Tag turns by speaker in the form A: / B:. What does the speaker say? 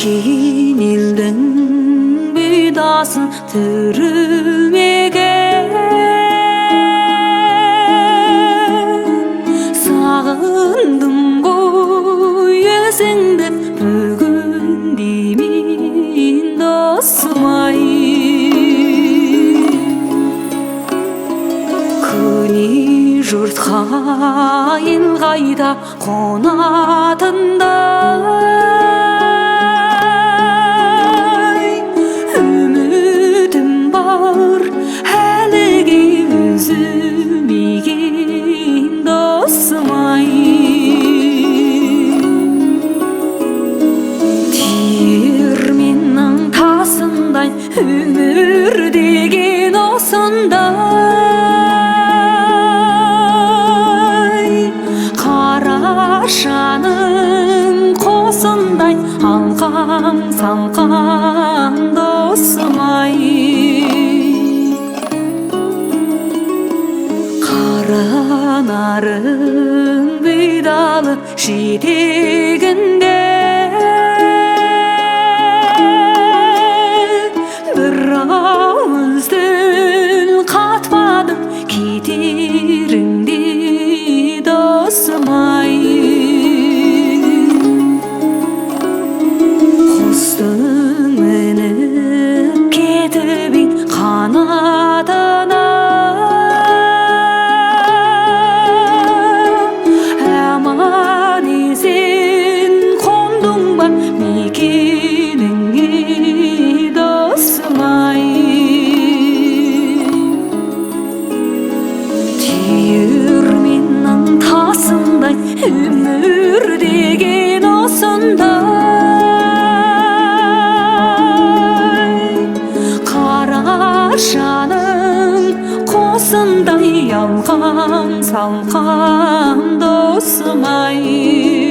A: Kinilden büdasın türümegen Sağındım goy özüңdü бүгүн деймин досум ай Күни жұрт хайын қайда қонатындай Үмітім бар әліге үзілмеген досым ай Тиырменнің тасындай өмір деген осындай Қарашаның қосындай алқам салқам досым ай Қаранарың бұйдалы жетегінде Ауыз тіл қатпадым кетеріңде досым ай Құстың мініп кетіп ең қанатына Аман есен қондың ба мекеніңе досым ай Тиырменнің тасындай өмір деген осындай Қарашаның қосындай алқам салқам досым ай